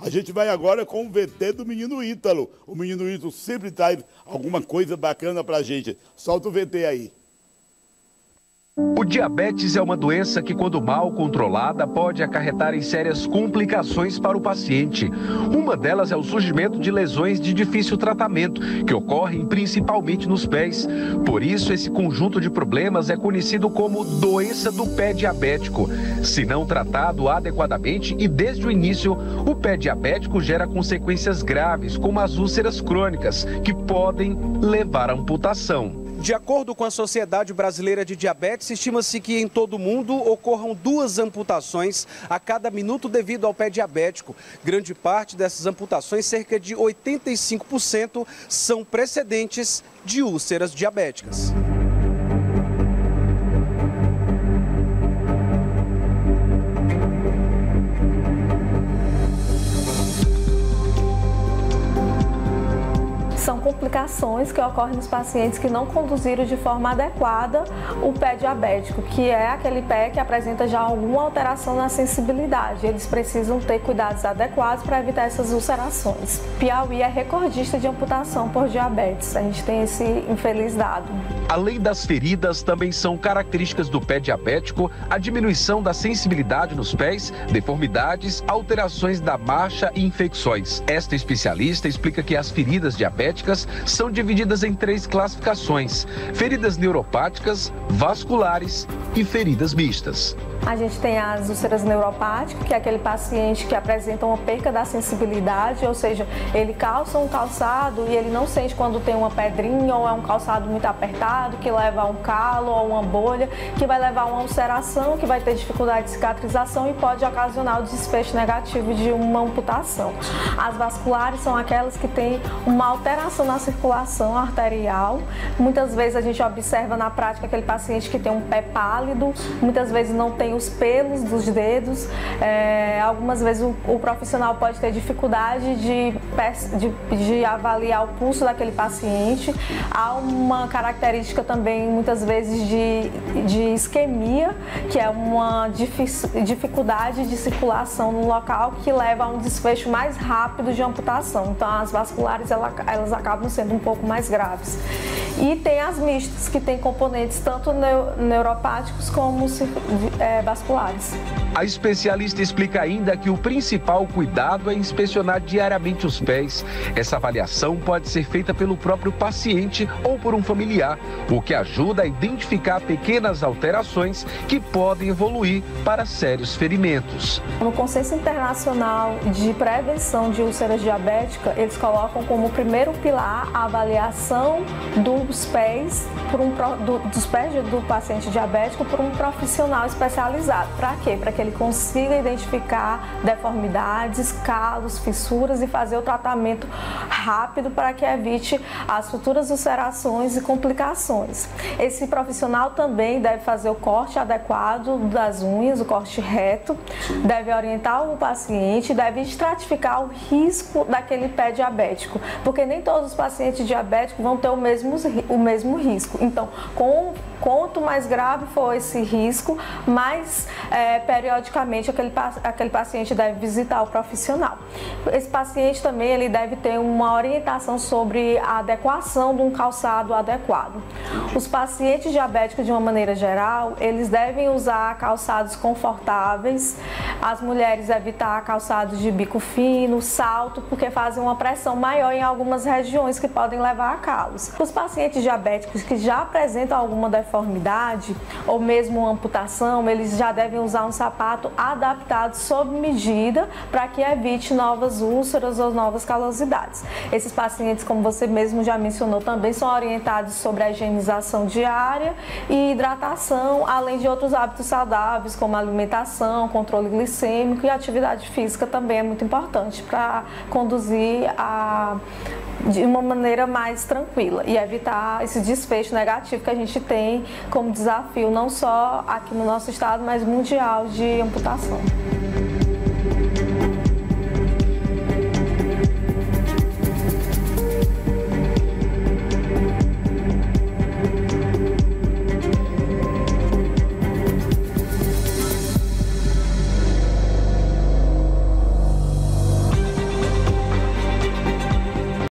A gente vai agora com o VT do menino Ítalo. O menino Ítalo sempre traz alguma coisa bacana pra gente. Solta o VT aí. O diabetes é uma doença que, quando mal controlada, pode acarretar em sérias complicações para o paciente. Uma delas é o surgimento de lesões de difícil tratamento, que ocorrem principalmente nos pés. Por isso, esse conjunto de problemas é conhecido como doença do pé diabético. Se não tratado adequadamente e desde o início, o pé diabético gera consequências graves, como as úlceras crônicas, que podem levar à amputação. De acordo com a Sociedade Brasileira de Diabetes, estima-se que em todo o mundo ocorram 2 amputações a cada minuto devido ao pé diabético. Grande parte dessas amputações, cerca de 85%, são precedentes de úlceras diabéticas. São complicações que ocorrem nos pacientes que não conduziram de forma adequada o pé diabético, que é aquele pé que apresenta já alguma alteração na sensibilidade. Eles precisam ter cuidados adequados para evitar essas ulcerações. Piauí é recordista de amputação por diabetes. A gente tem esse infeliz dado. Além das feridas, também são características do pé diabético a diminuição da sensibilidade nos pés, deformidades, alterações da marcha e infecções. Esta especialista explica que as feridas diabéticas são divididas em 3 classificações: feridas neuropáticas, vasculares e feridas mistas. A gente tem as úlceras neuropáticas, que é aquele paciente que apresenta uma perca da sensibilidade, ou seja, ele calça um calçado e ele não sente quando tem uma pedrinha ou é um calçado muito apertado, que leva a um calo ou uma bolha, que vai levar a uma ulceração, que vai ter dificuldade de cicatrização e pode ocasionar o desfecho negativo de uma amputação. As vasculares são aquelas que têm uma alteração na circulação arterial. Muitas vezes a gente observa na prática aquele paciente que tem um pé pálido, muitas vezes não tem os pelos dos dedos, algumas vezes o profissional pode ter dificuldade de avaliar o pulso daquele paciente. Há uma característica também, muitas vezes, de isquemia, que é uma dificuldade de circulação no local que leva a um desfecho mais rápido de amputação. Então, as vasculares elas acabam sendo um pouco mais graves. E tem as mistas, que têm componentes tanto neuropáticos como vasculares. A especialista explica ainda que o principal cuidado é inspecionar diariamente os pés. Essa avaliação pode ser feita pelo próprio paciente ou por um familiar, o que ajuda a identificar pequenas alterações que podem evoluir para sérios ferimentos. No Consenso Internacional de Prevenção de Úlceras Diabéticas, eles colocam como primeiro pilar a avaliação dos pés do paciente diabético por um profissional especializado. Para quê? Para que ele consiga identificar deformidades, calos, fissuras e fazer o tratamento rápido para que evite as futuras ulcerações e complicações. Esse profissional também deve fazer o corte adequado das unhas, o corte reto, deve orientar o paciente, deve estratificar o risco daquele pé diabético, porque nem todos os pacientes diabéticos vão ter o mesmo risco. Então, quanto mais grave for esse risco, mais periodicamente aquele paciente deve visitar o profissional. Esse paciente também ele deve ter uma orientação sobre a adequação de um calçado adequado. Os pacientes diabéticos, de uma maneira geral, eles devem usar calçados confortáveis. As mulheres evitar calçados de bico fino, salto, porque fazem uma pressão maior em algumas regiões que podem levar a calos. Os pacientes diabéticos que já apresentam alguma deformidade ou mesmo amputação, eles já devem usar um sapato adaptado sob medida para que evite novas úlceras ou novas calosidades. Esses pacientes, como você mesmo já mencionou, também são orientados sobre a higienização diária e hidratação, além de outros hábitos saudáveis como alimentação, controle glicêmico, e atividade física também é muito importante para conduzir de uma maneira mais tranquila e evitar esse desfecho negativo que a gente tem como desafio, não só aqui no nosso estado, mas mundial, de amputação.